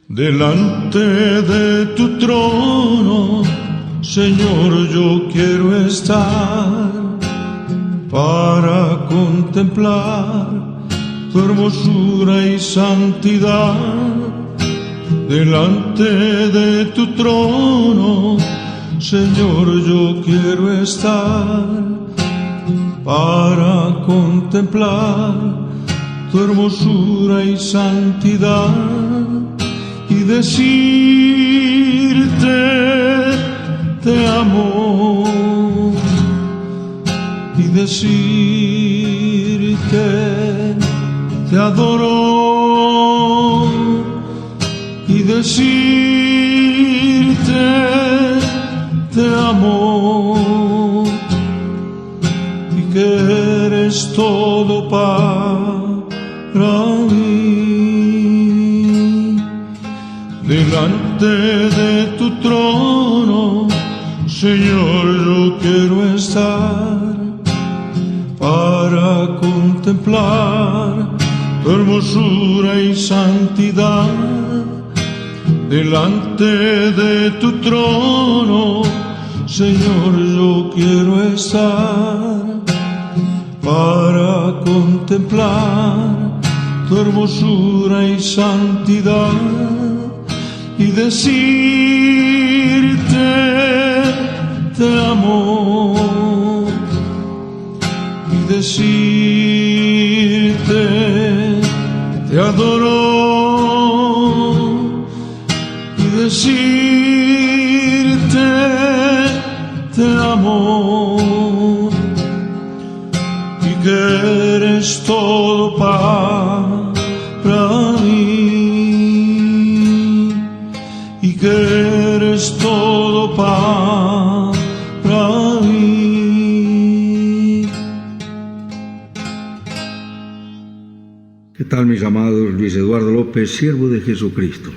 Delante de tu trono, Señor, yo quiero estar para contemplar tu hermosura y santidad. Delante de tu trono, Señor, yo quiero estar para contemplar tu hermosura y santidad y decirte te amo y decirte te adoro y decirte te amo y que eres todo para mí. Delante de tu trono, Señor, yo quiero estar para contemplar tu hermosura y santidad. Delante de tu trono, Señor, yo quiero estar para contemplar tu hermosura y santidad y decirte te amo y decirte te adoro y decirte te amo y que eres todo para mí y que eres todo para mí. ¿Qué tal, mis amados? Luis Eduardo López, siervo de Jesucristo.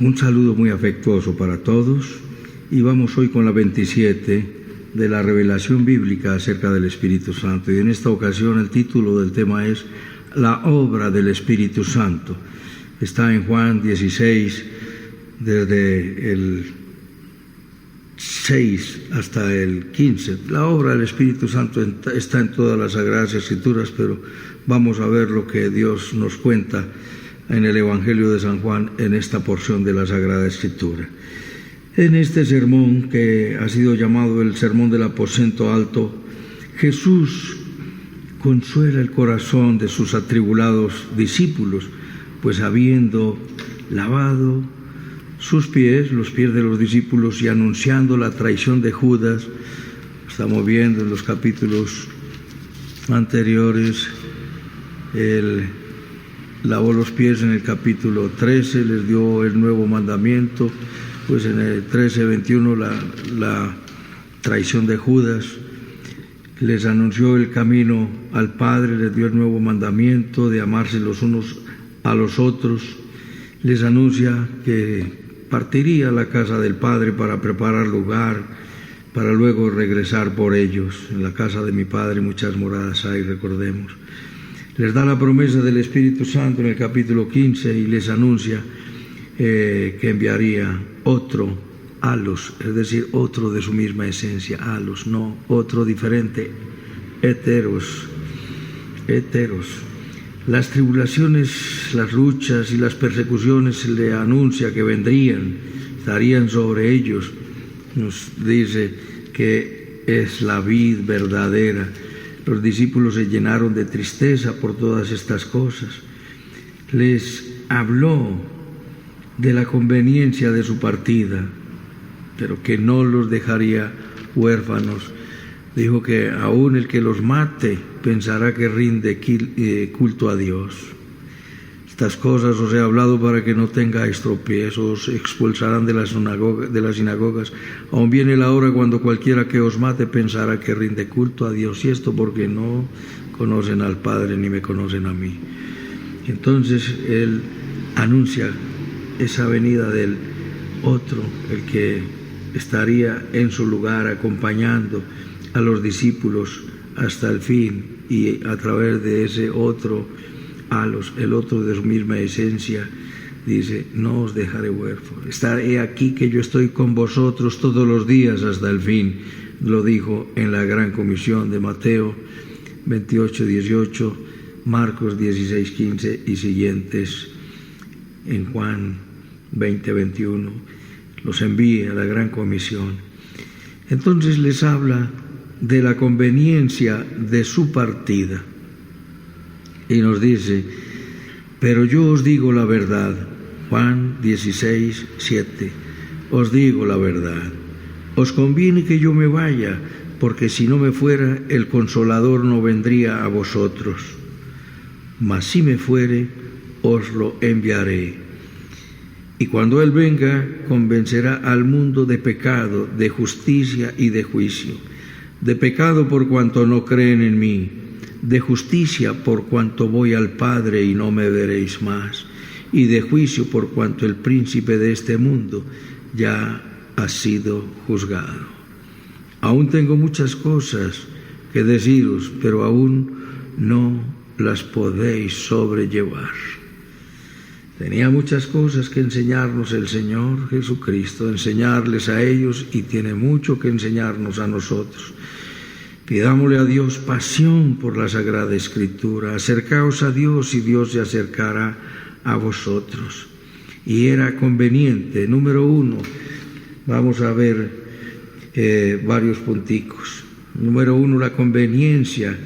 Un saludo muy afectuoso para todos y vamos hoy con la 27 de la revelación bíblica acerca del Espíritu Santo. Y en esta ocasión el título del tema es La obra del Espíritu Santo. Está en Juan 16, desde el 6 hasta el 15. La obra del Espíritu Santo está en todas las Sagradas Escrituras, pero vamos a ver lo que Dios nos cuenta en el Evangelio de San Juan en esta porción de la Sagrada Escritura. En este sermón, que ha sido llamado el Sermón del Aposento Alto, Jesús consuela el corazón de sus atribulados discípulos, pues habiendo lavado sus pies, los pies de los discípulos, y anunciando la traición de Judas, estamos viendo en los capítulos anteriores, él lavó los pies en el capítulo 13, les dio el nuevo mandamiento, pues en el 13:21 la traición de Judas, les anunció el camino al Padre, les dio el nuevo mandamiento de amarse los unos a los otros, les anuncia que partiría a la casa del Padre para preparar lugar, para luego regresar por ellos. En la casa de mi Padre muchas moradas hay, recordemos. Les da la promesa del Espíritu Santo en el capítulo 15 y les anuncia que enviaría otro, halos, es decir, otro de su misma esencia, halos, no otro diferente, heteros. Las tribulaciones, las luchas y las persecuciones se le anuncia que vendrían, estarían sobre ellos. Nos dice que es la vid verdadera. Los discípulos se llenaron de tristeza por todas estas cosas. Les habló de la conveniencia de su partida, pero que no los dejaría huérfanos. Dijo que aún el que los mate pensará que rinde culto a Dios. Estas cosas os he hablado para que no tengáis tropiezos, os expulsarán de las sinagogas. Aún viene la hora cuando cualquiera que os mate pensará que rinde culto a Dios, y esto porque no conocen al Padre ni me conocen a mí. Entonces él anuncia esa venida del otro, el que estaría en su lugar acompañando a los discípulos hasta el fin, y a través de ese otro, el otro de su misma esencia, dice, no os dejaré huérfanos. Estaré aquí que yo estoy con vosotros todos los días hasta el fin. Lo dijo en la gran comisión de Mateo 28, 18, Marcos 16, 15 y siguientes, en Juan 20, 21. Los envía a la gran comisión. Entonces les habla de la conveniencia de su partida. Y nos dice, pero yo os digo la verdad. Juan 16, 7. Os digo la verdad. Os conviene que yo me vaya, porque si no me fuera, el Consolador no vendría a vosotros. Mas si me fuere, os lo enviaré. Y cuando Él venga, convencerá al mundo de pecado, de justicia y de juicio. De pecado por cuanto no creen en mí, de justicia por cuanto voy al Padre y no me veréis más, y de juicio por cuanto el príncipe de este mundo ya ha sido juzgado. Aún tengo muchas cosas que deciros, pero aún no las podéis sobrellevar. Tenía muchas cosas que enseñarnos el Señor Jesucristo, enseñarles a ellos, y tiene mucho que enseñarnos a nosotros. Pidámosle a Dios pasión por la Sagrada Escritura. Acercaos a Dios y Dios se acercará a vosotros. Y era conveniente, número 1, vamos a ver varios punticos. Número 1, la conveniencia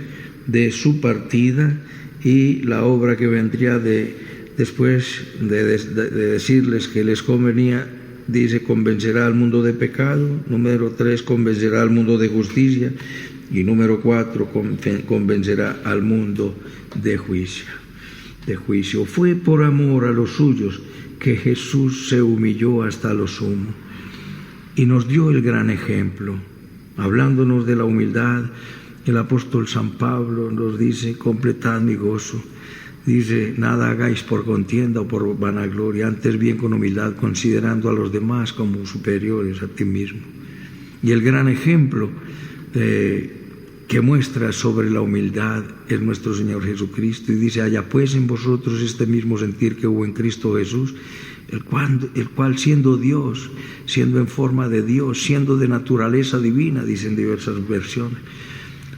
de su partida y la obra que vendría después de decirles que les convenía, dice, convencerá al mundo de pecado. Número 3, convencerá al mundo de justicia. Y número 4, convencerá al mundo de juicio. Fue por amor a los suyos que Jesús se humilló hasta lo sumo y nos dio el gran ejemplo. Hablándonos de la humildad, el apóstol San Pablo nos dice, completad mi gozo. Dice, nada hagáis por contienda o por vanagloria, antes bien con humildad, considerando a los demás como superiores a ti mismo. Y el gran ejemplo que muestra sobre la humildad es nuestro Señor Jesucristo. Y dice, haya pues en vosotros este mismo sentir que hubo en Cristo Jesús, el cual siendo Dios, siendo en forma de Dios, siendo de naturaleza divina, dicen diversas versiones,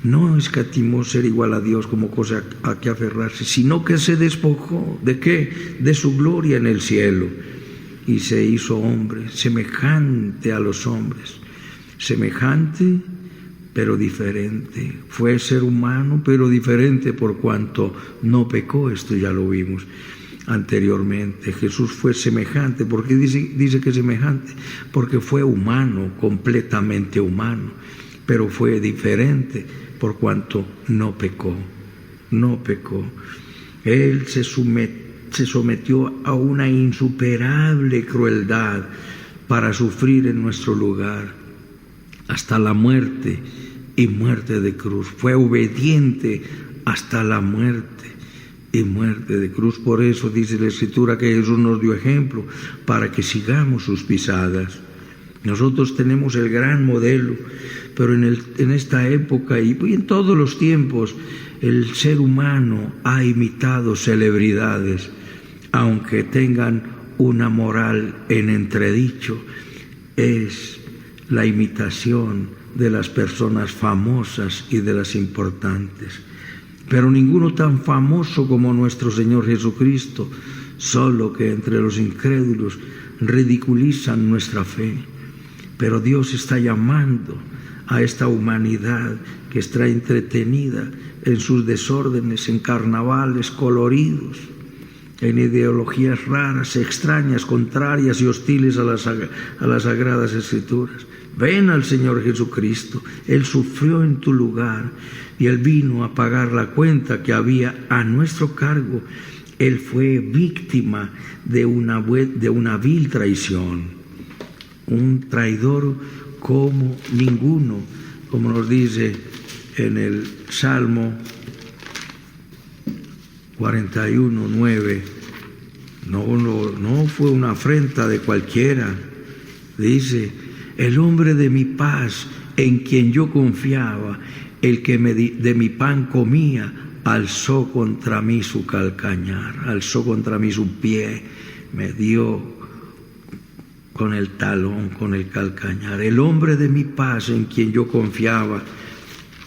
no escatimó ser igual a Dios como cosa a que aferrarse, sino que se despojó, ¿de qué? De su gloria en el cielo, y se hizo hombre, semejante a los hombres, semejante pero diferente. Fue ser humano pero diferente por cuanto no pecó, esto ya lo vimos anteriormente. Jesús fue semejante. ¿Por qué dice que semejante? Porque fue humano, completamente humano, pero fue diferente por cuanto no pecó. Él se sometió a una insuperable crueldad para sufrir en nuestro lugar, hasta la muerte y muerte de cruz. Fue obediente hasta la muerte y muerte de cruz. Por eso dice la Escritura que Jesús nos dio ejemplo para que sigamos sus pisadas. Nosotros tenemos el gran modelo, pero en esta época y en todos los tiempos el ser humano ha imitado celebridades, aunque tengan una moral en entredicho. Es la imitación de las personas famosas y de las importantes, pero ninguno tan famoso como nuestro Señor Jesucristo, solo que entre los incrédulos ridiculizan nuestra fe. Pero Dios está llamando a esta humanidad que está entretenida en sus desórdenes, en carnavales coloridos, en ideologías raras, extrañas, contrarias y hostiles a las Sagradas Escrituras. Ven al Señor Jesucristo. Él sufrió en tu lugar y Él vino a pagar la cuenta que había a nuestro cargo. Él fue víctima de una vil traición. Un traidor como ninguno, como nos dice en el Salmo 41:9. No fue una afrenta de cualquiera. Dice, el hombre de mi paz, en quien yo confiaba, el que de mi pan comía, alzó contra mí su calcañar, alzó contra mí su pie me dio con el talón, con el calcañar. El hombre de mi paz en quien yo confiaba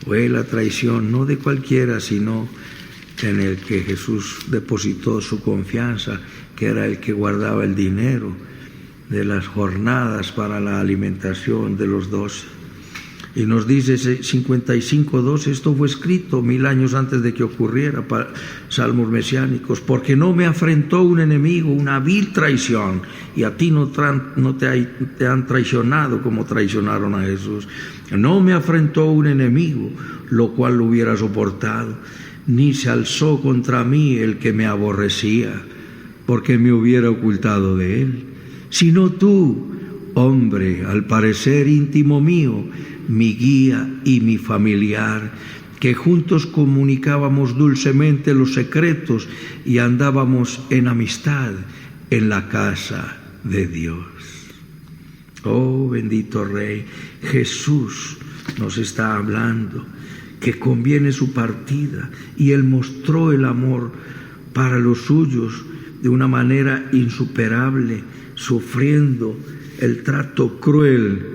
fue la traición, no de cualquiera, sino en el que Jesús depositó su confianza, que era el que guardaba el dinero de las jornadas para la alimentación de los 12. Y nos dice 55:2, esto fue escrito 1000 años antes de que ocurriera, salmos mesiánicos, porque no me afrentó un enemigo, una vil traición, y a ti no te han traicionado como traicionaron a Jesús. No me afrentó un enemigo, lo cual lo hubiera soportado, ni se alzó contra mí el que me aborrecía, porque me hubiera ocultado de él, sino tú, hombre, al parecer íntimo mío, mi guía y mi familiar, que juntos comunicábamos dulcemente los secretos y andábamos en amistad en la casa de Dios. Oh, bendito Rey, Jesús nos está hablando que conviene su partida, y Él mostró el amor para los suyos de una manera insuperable, sufriendo el trato cruel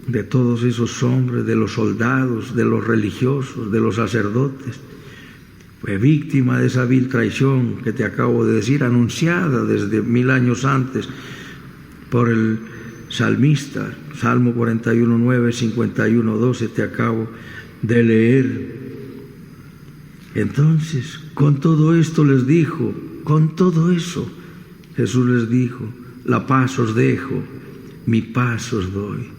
de todos esos hombres, de los soldados, de los religiosos, de los sacerdotes. Fue víctima de esa vil traición que te acabo de decir, anunciada desde 1000 años antes por el salmista, Salmo 41:9, 51:12, te acabo de leer. Entonces, con todo esto les dijo, con todo eso, Jesús les dijo, la paz os dejo, mi paz os doy.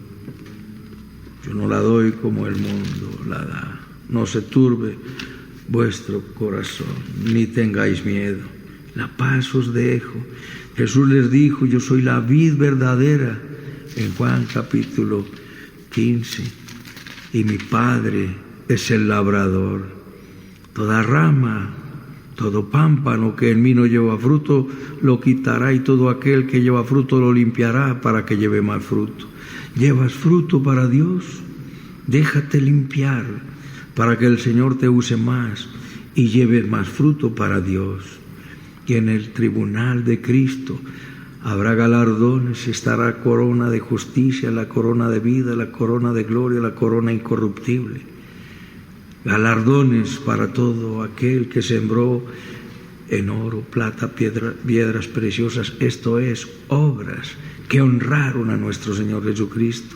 Yo no la doy como el mundo la da. No se turbe vuestro corazón, ni tengáis miedo. La paz os dejo. Jesús les dijo, yo soy la vid verdadera, en Juan capítulo 15, y mi Padre es el labrador. Toda rama, todo pámpano que en mí no lleva fruto, lo quitará, y todo aquel que lleva fruto lo limpiará para que lleve más fruto. ¿Llevas fruto para Dios? Déjate limpiar para que el Señor te use más y lleves más fruto para Dios. Y en el tribunal de Cristo habrá galardones, estará corona de justicia, la corona de vida, la corona de gloria, la corona incorruptible. Galardones para todo aquel que sembró en oro, plata, piedras preciosas, esto es, obras que honraron a nuestro Señor Jesucristo.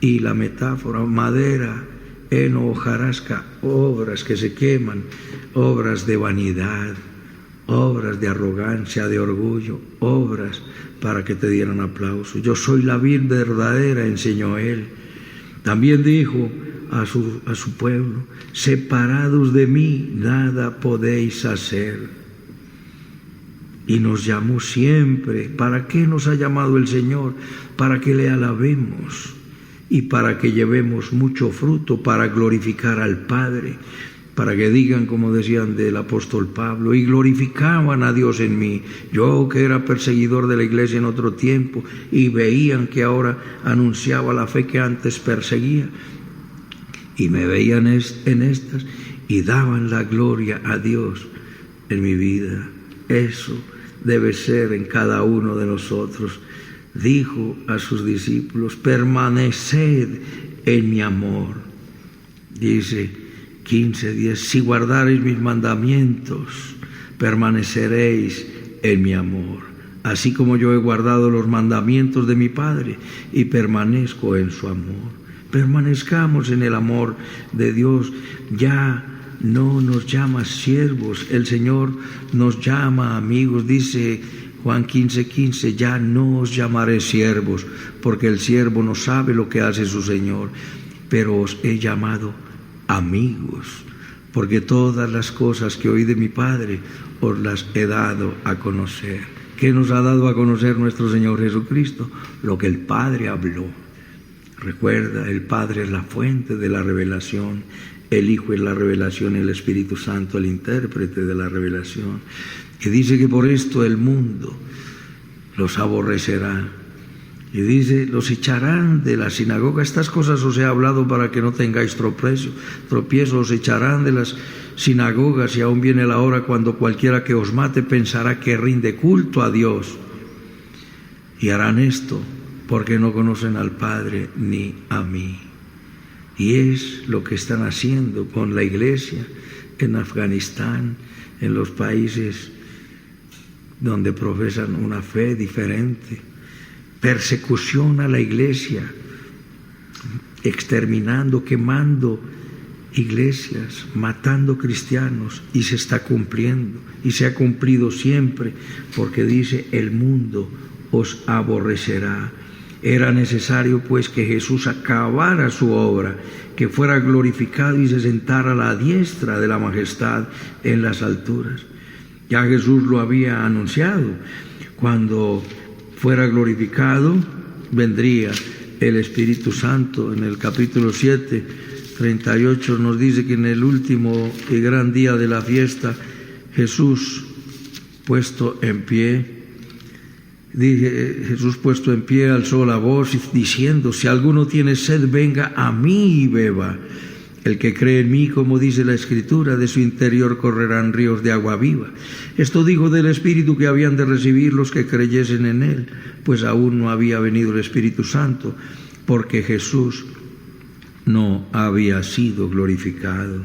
Y la metáfora, madera, heno, hojarasca, obras que se queman, obras de vanidad, obras de arrogancia, de orgullo, obras para que te dieran aplauso. Yo soy la vid verdadera, enseñó Él. También dijo a su pueblo, separados de mí, nada podéis hacer. Y nos llamó siempre. ¿Para qué nos ha llamado el Señor? Para que le alabemos y para que llevemos mucho fruto, para glorificar al Padre, para que digan, como decían del apóstol Pablo, y glorificaban a Dios en mí. Yo que era perseguidor de la iglesia en otro tiempo, y veían que ahora anunciaba la fe que antes perseguía, y me veían en estas, y daban la gloria a Dios en mi vida. Eso debe ser en cada uno de nosotros. Dijo a sus discípulos, permaneced en mi amor. Dice 15:10, si guardareis mis mandamientos, permaneceréis en mi amor, así como yo he guardado los mandamientos de mi Padre y permanezco en su amor. Permanezcamos en el amor de Dios. Ya no nos llama siervos, el Señor nos llama amigos. Dice Juan 15:15, ya no os llamaré siervos, porque el siervo no sabe lo que hace su Señor, pero os he llamado amigos, porque todas las cosas que oí de mi Padre os las he dado a conocer. ¿Qué nos ha dado a conocer nuestro Señor Jesucristo? Lo que el Padre habló. Recuerda, el Padre es la fuente de la revelación, el Hijo es la revelación y el Espíritu Santo el intérprete de la revelación. Y dice que por esto el mundo los aborrecerá. Y dice, los echarán de la sinagoga. Estas cosas os he hablado para que no tengáis tropiezo. Os echarán de las sinagogas, y aún viene la hora cuando cualquiera que os mate pensará que rinde culto a Dios. Y harán esto porque no conocen al Padre ni a mí. Y es lo que están haciendo con la iglesia en Afganistán, en los países donde profesan una fe diferente. Persecución a la iglesia, exterminando, quemando iglesias, matando cristianos, y se está cumpliendo, y se ha cumplido siempre, porque dice: el mundo os aborrecerá. Era necesario pues que Jesús acabara su obra, que fuera glorificado y se sentara a la diestra de la majestad en las alturas. Ya Jesús lo había anunciado: cuando fuera glorificado vendría el Espíritu Santo. En el capítulo 7, 38 nos dice que en el último y gran día de la fiesta, Jesús puesto en pie, alzó la voz diciendo: si alguno tiene sed, venga a mí y beba. El que cree en mí, como dice la Escritura, de su interior correrán ríos de agua viva. Esto dijo del Espíritu que habían de recibir los que creyesen en él, pues aún no había venido el Espíritu Santo, porque Jesús no había sido glorificado.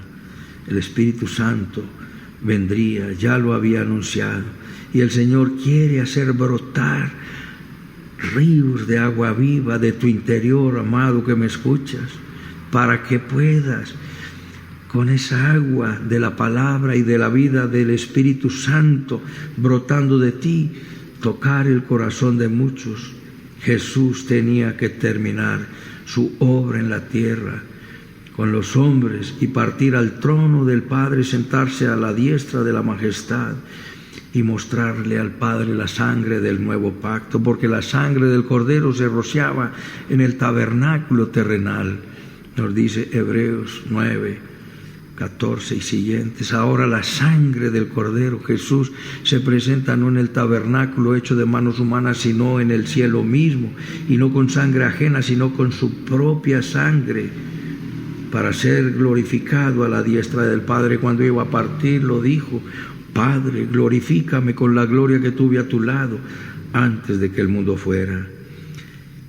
El Espíritu Santo vendría, ya lo había anunciado, y el Señor quiere hacer brotar ríos de agua viva de tu interior, amado que me escuchas, para que puedas, con esa agua de la palabra y de la vida del Espíritu Santo brotando de ti, tocar el corazón de muchos. Jesús tenía que terminar su obra en la tierra con los hombres y partir al trono del Padre, sentarse a la diestra de la majestad y mostrarle al Padre la sangre del nuevo pacto, porque la sangre del Cordero se rociaba en el tabernáculo terrenal. Nos dice Hebreos 9, 14 y siguientes. Ahora la sangre del Cordero Jesús se presenta no en el tabernáculo hecho de manos humanas, sino en el cielo mismo, y no con sangre ajena, sino con su propia sangre, para ser glorificado a la diestra del Padre. Cuando iba a partir lo dijo: Padre, glorifícame con la gloria que tuve a tu lado antes de que el mundo fuera.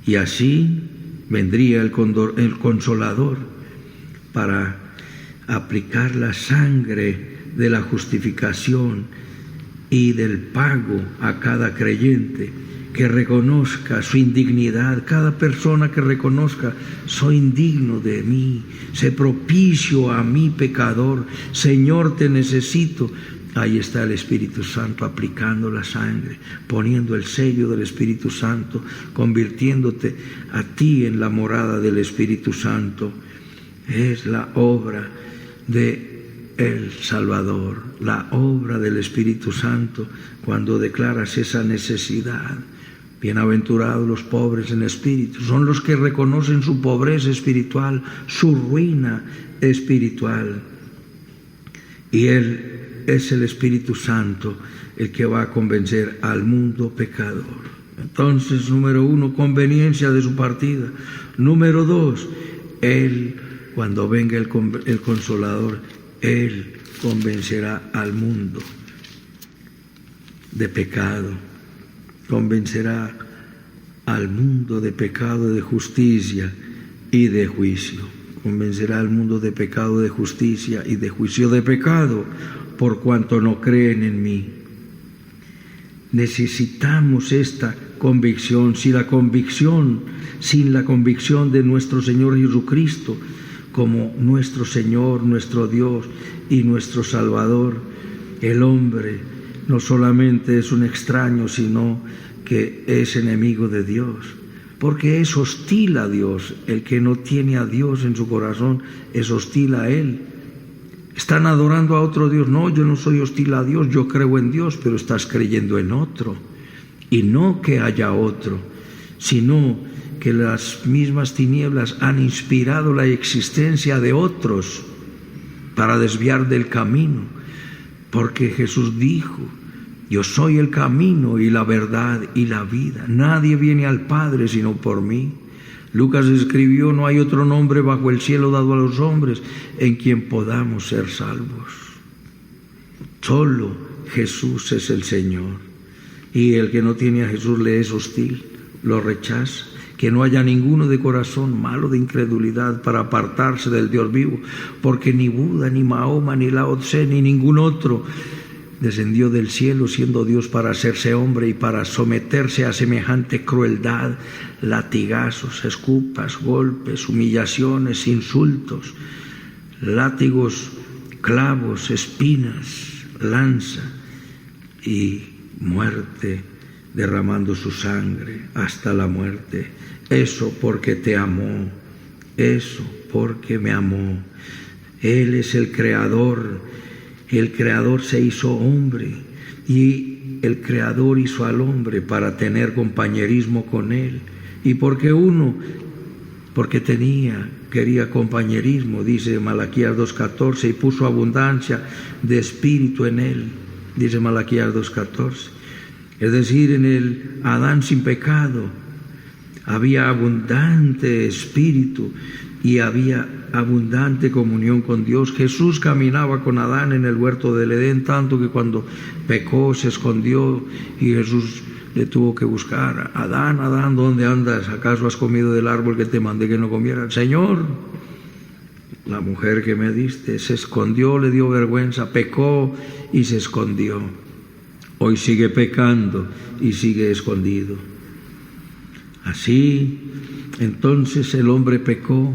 Y así vendría el Consolador para aplicar la sangre de la justificación y del pago a cada creyente que reconozca su indignidad. Cada persona que reconozca: soy indigno de mí, sé propicio a mi pecador, Señor, te necesito. Ahí está el Espíritu Santo aplicando la sangre, poniendo el sello del Espíritu Santo, convirtiéndote a ti en la morada del Espíritu Santo. Es la obra de el Salvador, la obra del Espíritu Santo, cuando declaras esa necesidad. Bienaventurados los pobres en espíritu, son los que reconocen su pobreza espiritual, su ruina espiritual. Y Él es el Espíritu Santo el que va a convencer al mundo pecador. Entonces, número 1, conveniencia de su partida. Número 2, Él, cuando venga el Consolador, Él convencerá al mundo de pecado, convencerá al mundo de pecado, de justicia y de juicio. Convencerá al mundo de pecado, de justicia y de juicio. De pecado, por cuanto no creen en mí. Necesitamos esta convicción. Sin la convicción de nuestro Señor Jesucristo como nuestro Señor, nuestro Dios y nuestro Salvador, el hombre no solamente es un extraño, sino que es enemigo de Dios, porque es hostil a Dios. El que no tiene a Dios en su corazón es hostil a Él. Están adorando a otro Dios. No, yo no soy hostil a Dios, yo creo en Dios, pero estás creyendo en otro. Y no que haya otro, sino que las mismas tinieblas han inspirado la existencia de otros para desviar del camino. Porque Jesús dijo: yo soy el camino y la verdad y la vida. Nadie viene al Padre sino por mí. Lucas escribió: no hay otro nombre bajo el cielo dado a los hombres en quien podamos ser salvos. Solo Jesús es el Señor. Y el que no tiene a Jesús le es hostil. lo rechaza. Que no haya ninguno de corazón malo de incredulidad para apartarse del Dios vivo, porque ni Buda, ni Mahoma, ni Lao Tse, ni ningún otro descendió del cielo siendo Dios para hacerse hombre y para someterse a semejante crueldad, latigazos, escupas, golpes, humillaciones, insultos, látigos, clavos, espinas, lanza y muerte, derramando su sangre hasta la muerte. Eso porque te amó, eso porque me amó. Él es el Creador se hizo hombre y el Creador hizo al hombre para tener compañerismo con Él. Y porque quería compañerismo, dice Malaquías 2:14, y puso abundancia de espíritu en Él, dice Malaquías 2:14. Es decir, en el Adán sin pecado había abundante espíritu y había abundante comunión con Dios. Jesús caminaba con Adán en el huerto del Edén, tanto que cuando pecó se escondió y Jesús le tuvo que buscar. Adán, Adán, ¿dónde andas? ¿Acaso has comido del árbol que te mandé que no comieras? Señor, la mujer que me diste se escondió, le dio vergüenza, pecó y se escondió. Hoy sigue pecando y sigue escondido. Así, entonces el hombre pecó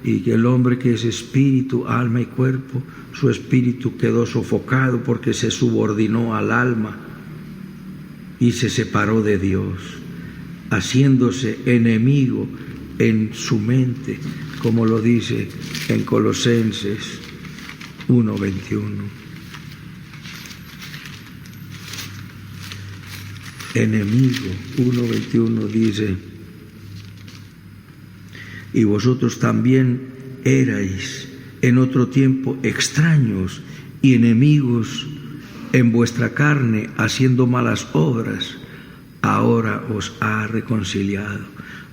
y el hombre que es espíritu, alma y cuerpo, su espíritu quedó sofocado porque se subordinó al alma y se separó de Dios, haciéndose enemigo en su mente, como lo dice en Colosenses 1:21. Enemigo, 1:21 dice: y vosotros también erais en otro tiempo extraños y enemigos en vuestra carne, haciendo malas obras, ahora os ha reconciliado.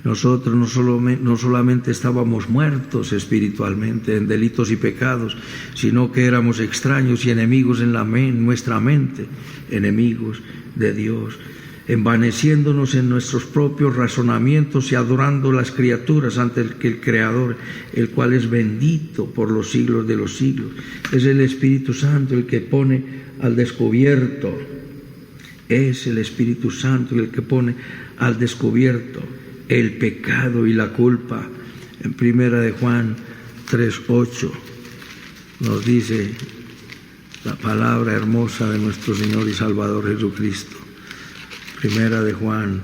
Nosotros no solamente estábamos muertos espiritualmente en delitos y pecados, sino que éramos extraños y enemigos en nuestra mente, enemigos de Dios, envaneciéndonos en nuestros propios razonamientos y adorando las criaturas ante el Creador, el cual es bendito por los siglos de los siglos. Es el Espíritu Santo el que pone al descubierto, es el Espíritu Santo el que pone al descubierto el pecado y la culpa. En 1 Juan 3:8 nos dice la palabra hermosa de nuestro Señor y Salvador Jesucristo. 1 Juan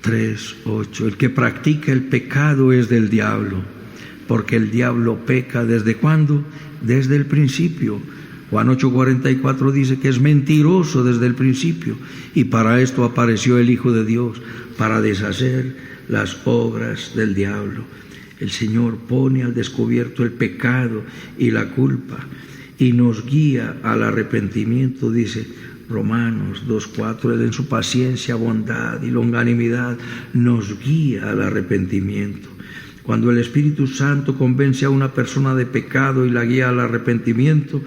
3:8. El que practica el pecado es del diablo, porque el diablo peca ¿desde cuándo? Desde el principio. Juan 8:44 dice que es mentiroso desde el principio, y para esto apareció el Hijo de Dios, para deshacer las obras del diablo. El Señor pone al descubierto el pecado y la culpa y nos guía al arrepentimiento, dice Romanos 2:4. Él en su paciencia, bondad y longanimidad nos guía al arrepentimiento. Cuando el Espíritu Santo convence a una persona de pecado y la guía al arrepentimiento,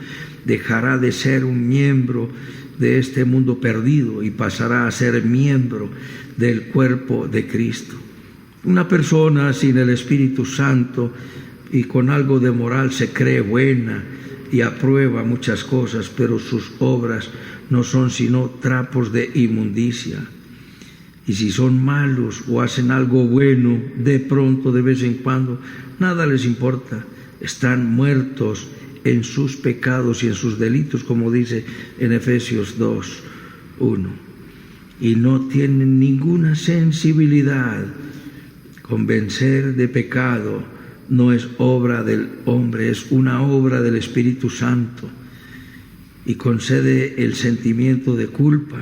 dejará de ser un miembro de este mundo perdido y pasará a ser miembro del cuerpo de Cristo. Una persona sin el Espíritu Santo y con algo de moral se cree buena y aprueba muchas cosas, pero sus obras no son sino trapos de inmundicia. Y si son malos o hacen algo bueno de pronto, de vez en cuando, nada les importa. Están muertos en sus pecados y en sus delitos, como dice en Efesios 2:1. Y no tienen ninguna sensibilidad. Convencer de pecado no es obra del hombre, es una obra del Espíritu Santo. Y concede el sentimiento de culpa.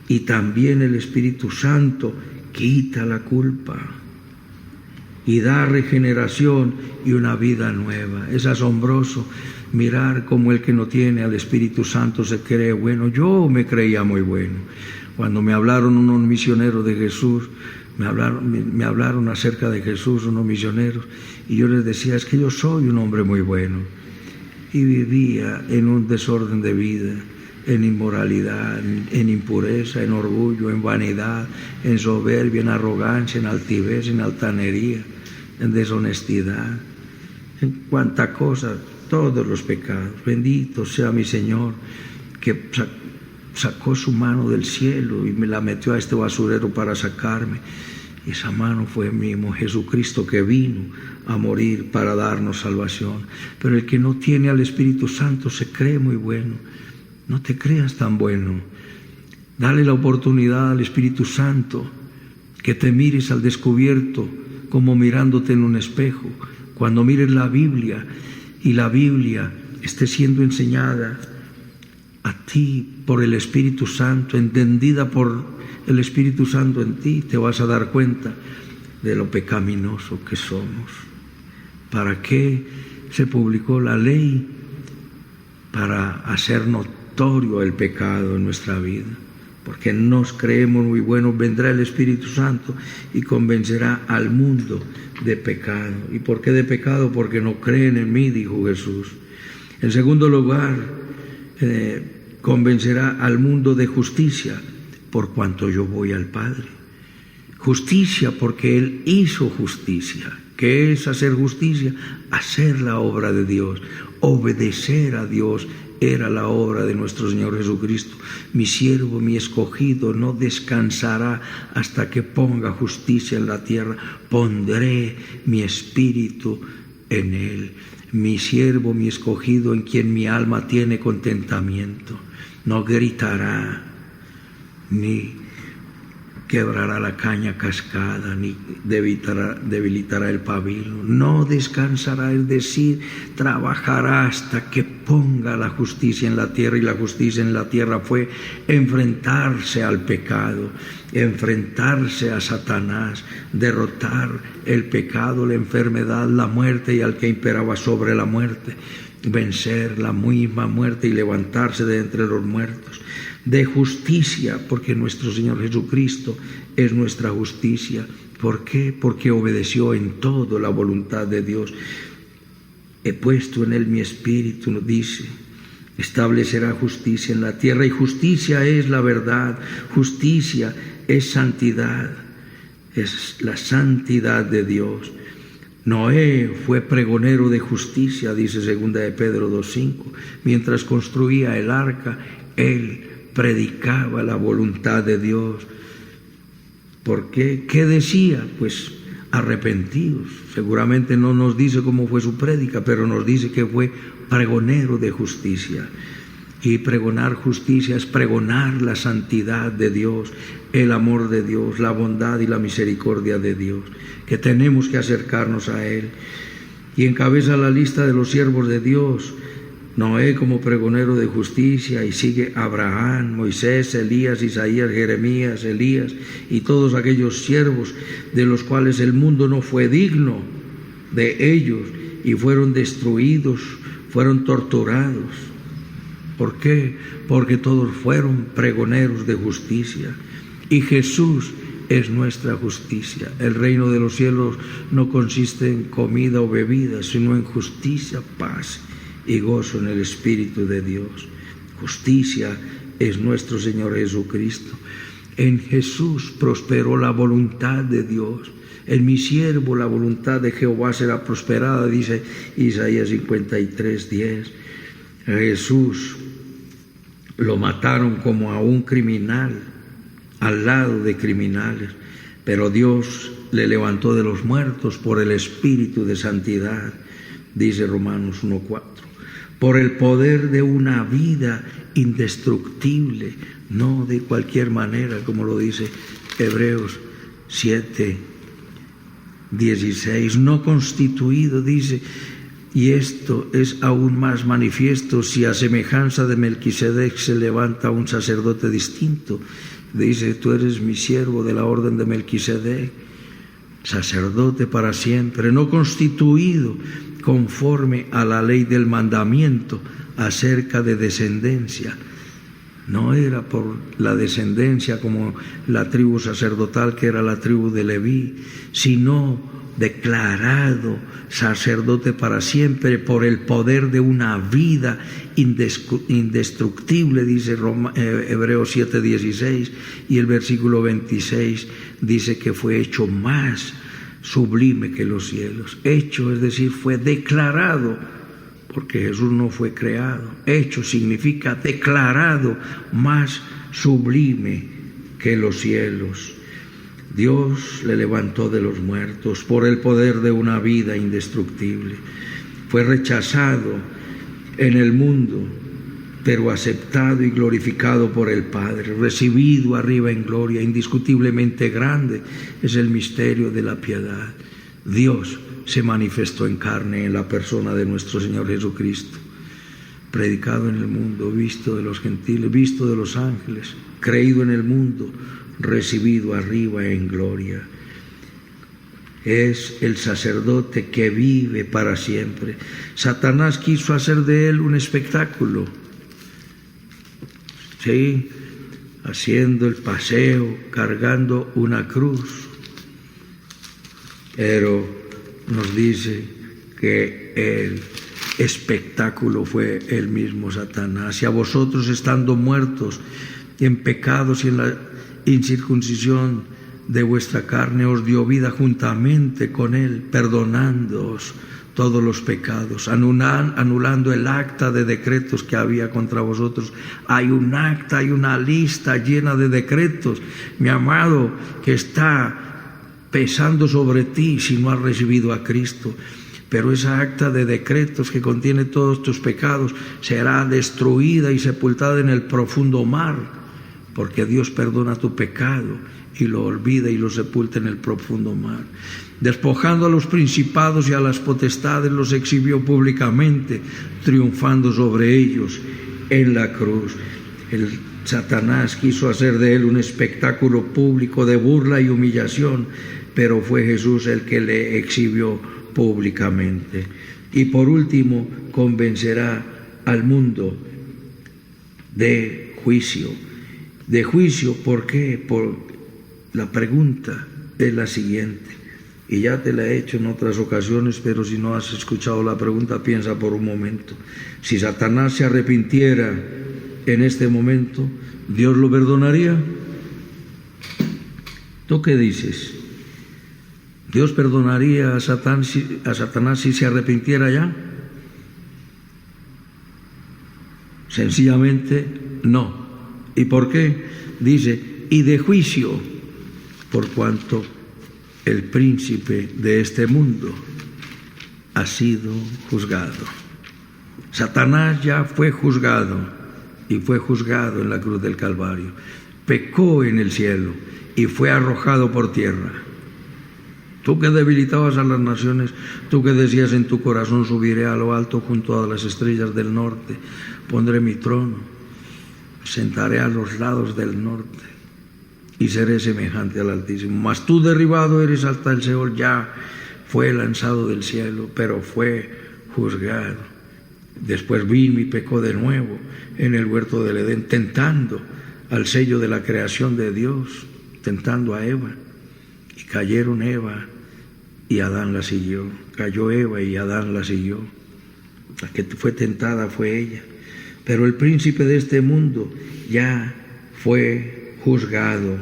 Y también el Espíritu Santo quita la culpa y da regeneración y una vida nueva. Es asombroso mirar cómo el que no tiene al Espíritu Santo se cree bueno. Yo me creía muy bueno. Cuando me hablaron unos misioneros de Jesús, me hablaron acerca de Jesús, unos misioneros, y yo les decía, es que yo soy un hombre muy bueno. Y vivía en un desorden de vida, en inmoralidad, en impureza, en orgullo, en vanidad, en soberbia, en arrogancia, en altivez, en altanería, en deshonestidad, en cuanta cosa, todos los pecados. Bendito sea mi Señor, que sacó su mano del cielo y me la metió a este basurero para sacarme. Y esa mano fue el mismo Jesucristo que vino a morir para darnos salvación. Pero el que no tiene al Espíritu Santo se cree muy bueno. No te creas tan bueno. Dale la oportunidad al Espíritu Santo, que te mires al descubierto como mirándote en un espejo. Cuando mires la Biblia y la Biblia esté siendo enseñada a ti por el Espíritu Santo, entendida por el Espíritu Santo en ti, te vas a dar cuenta de lo pecaminoso que somos. ¿Para qué se publicó la ley? Para hacer notorio el pecado en nuestra vida. Porque nos creemos muy buenos, vendrá el Espíritu Santo y convencerá al mundo de pecado. ¿Y por qué de pecado? Porque no creen en mí, dijo Jesús. En segundo lugar, convencerá al mundo de justicia, por cuanto yo voy al Padre. Justicia porque Él hizo justicia. ¿Qué es hacer justicia? Hacer la obra de Dios, obedecer a Dios. Era la obra de nuestro Señor Jesucristo. Mi siervo, mi escogido, no descansará hasta que ponga justicia en la tierra. Pondré mi espíritu en él. Mi siervo, mi escogido, en quien mi alma tiene contentamiento. No gritará, ni quebrará la caña cascada, ni debilitará el pabilo. No descansará, es decir, trabajará hasta que ponga la justicia en la tierra. Y la justicia en la tierra fue enfrentarse al pecado, enfrentarse a Satanás, derrotar el pecado, la enfermedad, la muerte y al que imperaba sobre la muerte, vencer la misma muerte y levantarse de entre los muertos. De justicia, porque nuestro Señor Jesucristo es nuestra justicia. ¿Por qué? Porque obedeció en todo la voluntad de Dios. He puesto en él mi espíritu, nos dice, establecerá justicia en la tierra. Y justicia es la verdad, justicia es santidad, es la santidad de Dios. Noé fue pregonero de justicia, dice 2 de Pedro 2:5. Mientras construía el arca, él predicaba la voluntad de Dios. ¿Por qué? ¿Qué decía? Pues arrepentidos. Seguramente no nos dice cómo fue su prédica, pero nos dice que fue pregonero de justicia. Y pregonar justicia es pregonar la santidad de Dios, el amor de Dios, la bondad y la misericordia de Dios, que tenemos que acercarnos a Él. Y encabeza la lista de los siervos de Dios Noé como pregonero de justicia, y sigue Abraham, Moisés, Elías, Isaías, Jeremías, Elías y todos aquellos siervos de los cuales el mundo no fue digno de ellos y fueron destruidos, fueron torturados. ¿Por qué? Porque todos fueron pregoneros de justicia. Y Jesús es nuestra justicia. El reino de los cielos no consiste en comida o bebida, sino en justicia, paz y gozo en el Espíritu de Dios. Justicia es nuestro Señor Jesucristo. En Jesús prosperó la voluntad de Dios. En mi siervo la voluntad de Jehová será prosperada, dice Isaías 53:10. A Jesús lo mataron como a un criminal, al lado de criminales, pero Dios le levantó de los muertos por el Espíritu de santidad, dice Romanos 1:4. Por el poder de una vida indestructible, no de cualquier manera, como lo dice Hebreos 7:16, no constituido, dice, y esto es aún más manifiesto si a semejanza de Melquisedec se levanta un sacerdote distinto. Dice, tú eres mi siervo de la orden de Melquisedec, sacerdote para siempre, no constituido conforme a la ley del mandamiento acerca de descendencia. No era por la descendencia como la tribu sacerdotal, que era la tribu de Leví, sino declarado sacerdote para siempre por el poder de una vida indestructible, dice Hebreos 7:16, y el versículo 26 dice que fue hecho más sublime que los cielos. Hecho, es decir, fue declarado, porque Jesús no fue creado. Hecho significa declarado más sublime que los cielos. Dios le levantó de los muertos por el poder de una vida indestructible. Fue rechazado en el mundo, pero aceptado y glorificado por el Padre, recibido arriba en gloria. Indiscutiblemente grande es el misterio de la piedad. Dios se manifestó en carne en la persona de nuestro Señor Jesucristo, predicado en el mundo, visto de los gentiles, visto de los ángeles, creído en el mundo, recibido arriba en gloria. Es el sacerdote que vive para siempre. Satanás quiso hacer de él un espectáculo, sí, haciendo el paseo, cargando una cruz, pero nos dice que el espectáculo fue el mismo Satanás. Y a vosotros, estando muertos en pecados y en la incircuncisión de vuestra carne, os dio vida juntamente con él, perdonándoos todos los pecados, anulando el acta de decretos que había contra vosotros. Hay un acta, hay una lista llena de decretos, mi amado, que está pesando sobre ti si no has recibido a Cristo. Pero esa acta de decretos que contiene todos tus pecados será destruida y sepultada en el profundo mar, porque Dios perdona tu pecado y lo olvida y lo sepulta en el profundo mar. Despojando a los principados y a las potestades, los exhibió públicamente, triunfando sobre ellos en la cruz. El Satanás quiso hacer de él un espectáculo público de burla y humillación, pero fue Jesús el que le exhibió públicamente. Y por último, convencerá al mundo de juicio. De juicio, ¿por qué? Por la pregunta es la siguiente, y ya te la he hecho en otras ocasiones, pero si no has escuchado la pregunta, piensa por un momento. Si Satanás se arrepintiera en este momento, ¿Dios lo perdonaría? ¿Tú qué dices? ¿Dios perdonaría a Satanás si se arrepintiera ya? Sencillamente no. ¿Y por qué? Dice, y de juicio, por cuanto el príncipe de este mundo ha sido juzgado. Satanás ya fue juzgado, y fue juzgado en la cruz del Calvario. Pecó en el cielo y fue arrojado por tierra. Tú que debilitabas a las naciones, tú que decías en tu corazón, subiré a lo alto junto a las estrellas del norte, pondré mi trono, sentaré a los lados del norte y seré semejante al Altísimo. Mas tú, derribado eres hasta el Seol, ya fue lanzado del cielo, pero fue juzgado. Después vino y pecó de nuevo en el huerto del Edén, tentando al sello de la creación de Dios, tentando a Eva. Y cayeron Eva y Adán la siguió. Cayó Eva y Adán la siguió. La que fue tentada fue ella. Pero el príncipe de este mundo ya fue juzgado.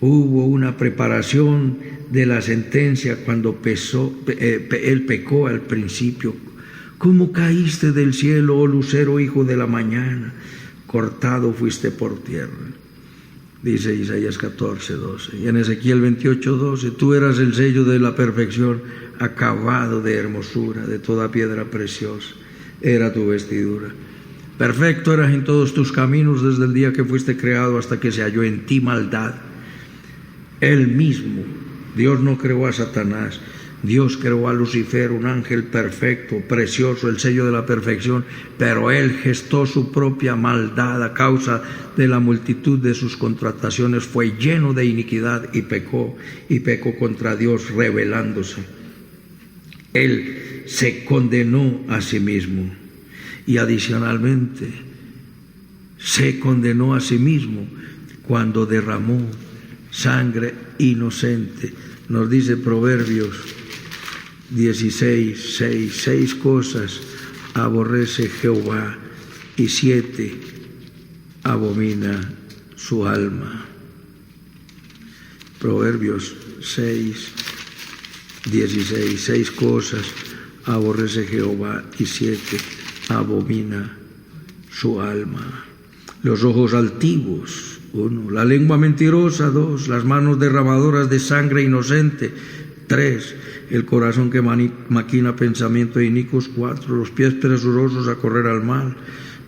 Hubo una preparación de la sentencia cuando él pecó al principio. ¿Cómo caíste del cielo, oh lucero, hijo de la mañana? Cortado fuiste por tierra. Dice Isaías 14:12. Y en Ezequiel 28:12, tú eras el sello de la perfección, acabado de hermosura, de toda piedra preciosa. Era tu vestidura. Perfecto eras en todos tus caminos desde el día que fuiste creado hasta que se halló en ti maldad. Él mismo, Dios no creó a Satanás, Dios creó a Lucifer, un ángel perfecto, precioso, el sello de la perfección, pero él gestó su propia maldad a causa de la multitud de sus contrataciones, fue lleno de iniquidad y pecó contra Dios, rebelándose. Él se condenó a sí mismo y adicionalmente se condenó a sí mismo cuando derramó sangre inocente. Nos dice Proverbios 16:6, 6 cosas aborrece Jehová y 7 abomina su alma. Proverbios 6:16, 6 cosas aborrece Jehová y 7 abomina su alma. Los ojos altivos, 1, la lengua mentirosa, 2, las manos derramadoras de sangre inocente, 3, el corazón que maquina pensamientos inicuos, 4, los pies presurosos a correr al mal,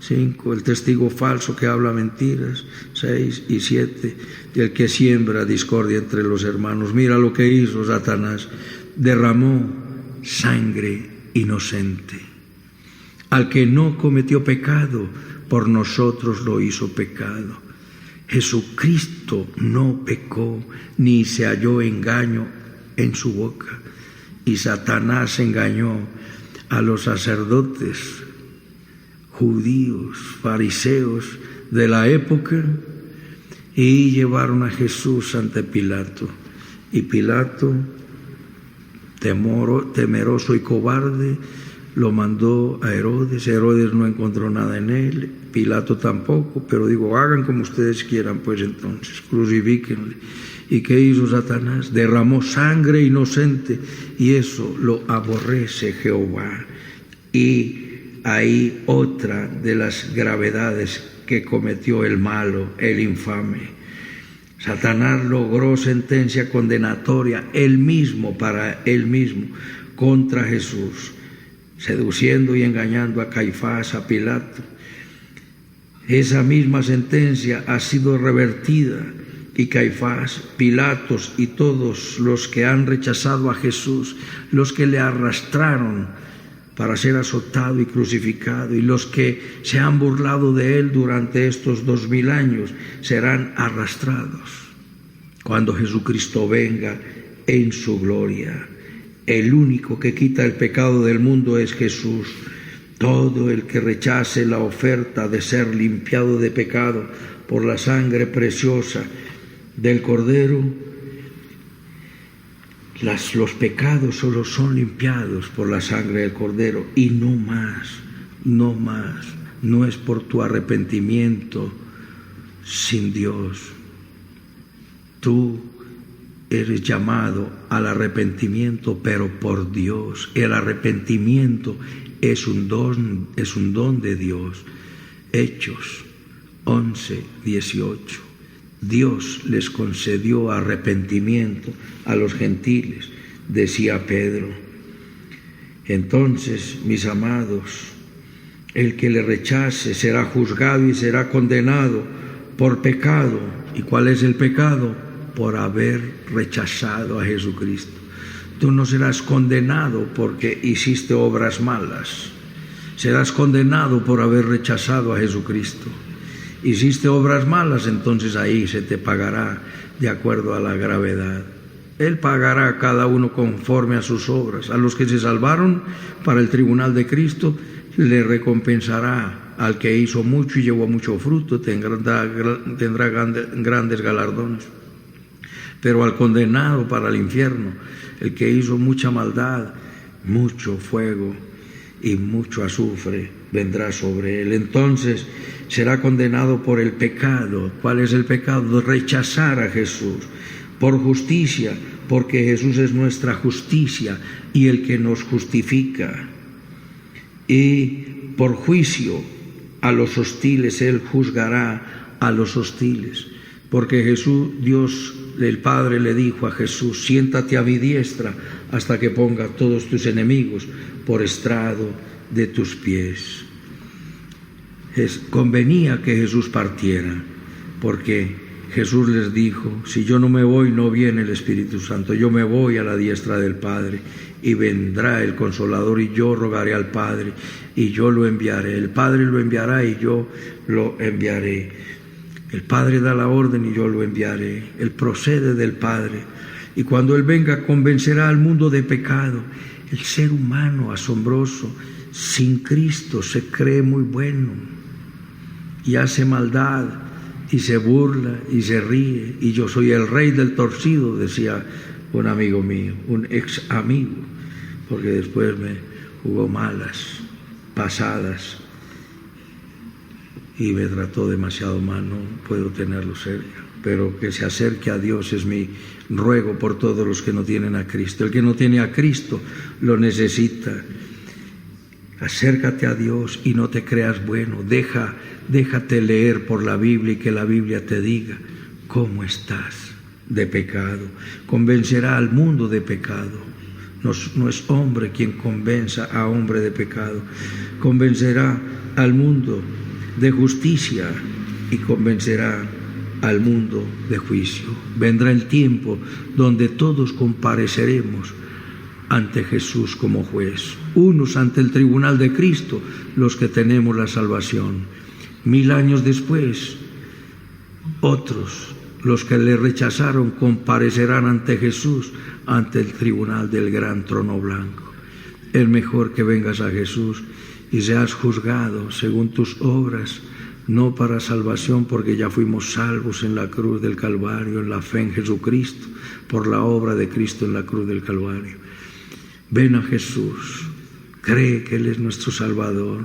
5, el testigo falso que habla mentiras, 6 y 7, el que siembra discordia entre los hermanos. Mira lo que hizo Satanás, derramó sangre inocente. Al que no cometió pecado, por nosotros lo hizo pecado. Jesucristo no pecó, ni se halló engaño en su boca. Y Satanás engañó a los sacerdotes judíos, fariseos de la época, y llevaron a Jesús ante Pilato. Y Pilato, temeroso y cobarde, lo mandó a Herodes. Herodes no encontró nada en él, Pilato tampoco, pero digo, hagan como ustedes quieran, pues entonces, crucifíquenle. ¿Y qué hizo Satanás? Derramó sangre inocente, y eso lo aborrece Jehová. Y ahí otra de las gravedades que cometió el malo, el infame. Satanás logró sentencia condenatoria él mismo, para él mismo, contra Jesús, seduciendo y engañando a Caifás, a Pilato. Esa misma sentencia ha sido revertida, y Caifás, Pilatos y todos los que han rechazado a Jesús, los que le arrastraron para ser azotado y crucificado, y los que se han burlado de él durante estos 2000 años, serán arrastrados cuando Jesucristo venga en su gloria. El único que quita el pecado del mundo es Jesús. Todo el que rechace la oferta de ser limpiado de pecado por la sangre preciosa del Cordero, los pecados solo son limpiados por la sangre del Cordero, y no más, no más. No es por tu arrepentimiento sin Dios. Tú eres llamado al arrepentimiento, pero por Dios. El arrepentimiento es un don de Dios. Hechos 11:18. Dios les concedió arrepentimiento a los gentiles, decía Pedro. Entonces, mis amados, el que le rechace será juzgado y será condenado por pecado. ¿Y cuál es el pecado? Por haber rechazado a Jesucristo. Tú no serás condenado porque hiciste obras malas. Serás condenado por haber rechazado a Jesucristo. Hiciste obras malas, entonces ahí se te pagará de acuerdo a la gravedad. Él pagará a cada uno conforme a sus obras. A los que se salvaron para el tribunal de Cristo, le recompensará. Al que hizo mucho y llevó mucho fruto, tendrá grandes galardones. Pero al condenado para el infierno, el que hizo mucha maldad, mucho fuego y mucho azufre vendrá sobre él. Entonces será condenado por el pecado. ¿Cuál es el pecado? Rechazar a Jesús. Por justicia, porque Jesús es nuestra justicia y el que nos justifica. Y por juicio a los hostiles, Él juzgará a los hostiles. Porque Jesús, Dios, el Padre le dijo a Jesús: siéntate a mi diestra hasta que ponga a todos tus enemigos por estrado de tus pies. Convenía que Jesús partiera, porque Jesús les dijo: si yo no me voy, no viene el Espíritu Santo. Yo me voy a la diestra del Padre, y vendrá el Consolador, y yo rogaré al Padre, y yo lo enviaré. El Padre lo enviará, y yo lo enviaré. El Padre da la orden, y yo lo enviaré. Él procede del Padre, y cuando Él venga, convencerá al mundo de pecado. El ser humano asombroso, sin Cristo, se cree muy bueno. y hace maldad y se burla y se ríe, y yo soy el rey del torcido, decía un amigo mío, un ex amigo, porque después me jugó malas pasadas y me trató demasiado mal. No puedo tenerlo cerca, pero que se acerque a Dios es mi ruego por todos los que no tienen a Cristo. El que no tiene a Cristo lo necesita. Acércate a Dios y no te creas bueno. Déjate leer por la Biblia y que la Biblia te diga cómo estás de pecado. Convencerá al mundo de pecado. No es hombre quien convenza a hombre de pecado. Convencerá al mundo de justicia y convencerá al mundo de juicio. Vendrá el tiempo donde todos compareceremos ante Jesús como juez, unos ante el tribunal de Cristo, los que tenemos la salvación. 1000 años después, otros, los que le rechazaron, comparecerán ante Jesús, ante el tribunal del gran trono blanco. Es mejor que vengas a Jesús y seas juzgado según tus obras, no para salvación, porque ya fuimos salvos en la cruz del Calvario, en la fe en Jesucristo, por la obra de Cristo en la cruz del Calvario. Ven a Jesús, cree que Él es nuestro Salvador,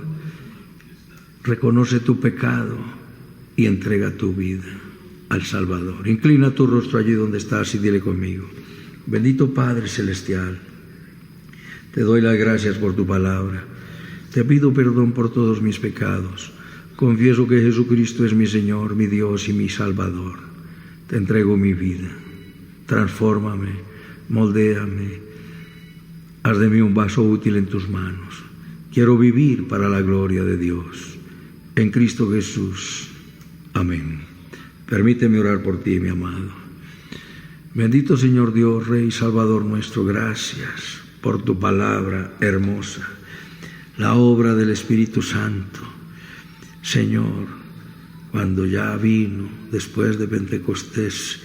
reconoce tu pecado y entrega tu vida al Salvador. Inclina tu rostro allí donde estás y dile conmigo: bendito Padre Celestial, te doy las gracias por tu palabra, te pido perdón por todos mis pecados, confieso que Jesucristo es mi Señor, mi Dios y mi Salvador. Te entrego mi vida, transfórmame, moldéame, haz de mí un vaso útil en tus manos. Quiero vivir para la gloria de Dios. En Cristo Jesús. Amén. Permíteme orar por ti, mi amado. Bendito Señor Dios, Rey y Salvador nuestro, gracias por tu palabra hermosa, la obra del Espíritu Santo. Señor, cuando ya vino, después de Pentecostés,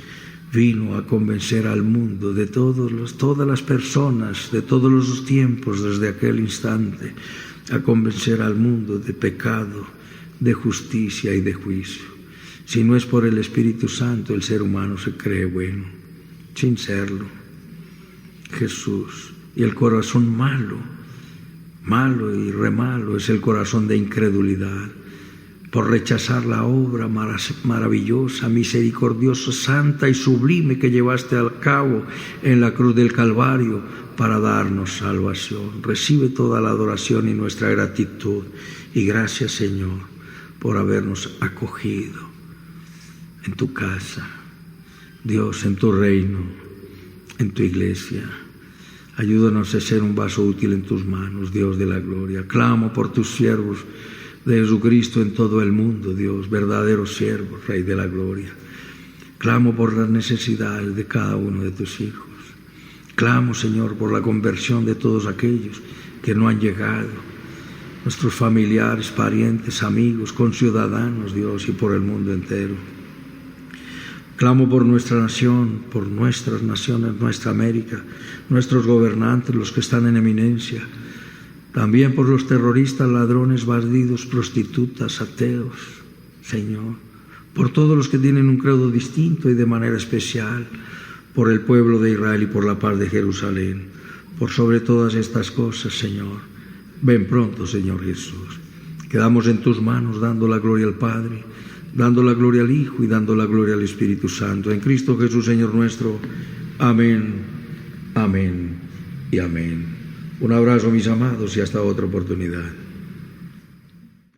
vino a convencer al mundo de todas las personas, de todos los tiempos, desde aquel instante, a convencer al mundo de pecado, de justicia y de juicio. Si no es por el Espíritu Santo, el ser humano se cree bueno, sin serlo. Jesús, y el corazón malo y remalo, es el corazón de incredulidad, por rechazar la obra maravillosa, misericordiosa, santa y sublime que llevaste a cabo en la cruz del Calvario para darnos salvación. Recibe toda la adoración y nuestra gratitud. Y gracias, Señor, por habernos acogido en tu casa, Dios, en tu reino, en tu iglesia. Ayúdanos a ser un vaso útil en tus manos, Dios de la gloria. Clamo por tus siervos de Jesucristo en todo el mundo, Dios, verdaderos siervos, Rey de la gloria. Clamo por las necesidades de cada uno de tus hijos. Clamo, Señor, por la conversión de todos aquellos que no han llegado, nuestros familiares, parientes, amigos, conciudadanos, Dios, y por el mundo entero. Clamo por nuestra nación, por nuestras naciones, nuestra América, nuestros gobernantes, los que están en eminencia. También por los terroristas, ladrones, bandidos, prostitutas, ateos, Señor. Por todos los que tienen un credo distinto y de manera especial. Por el pueblo de Israel y por la paz de Jerusalén. Por sobre todas estas cosas, Señor. Ven pronto, Señor Jesús. Quedamos en tus manos dando la gloria al Padre, dando la gloria al Hijo y dando la gloria al Espíritu Santo. En Cristo Jesús, Señor nuestro. Amén, amén y amén. Un abrazo, mis amados, y hasta otra oportunidad.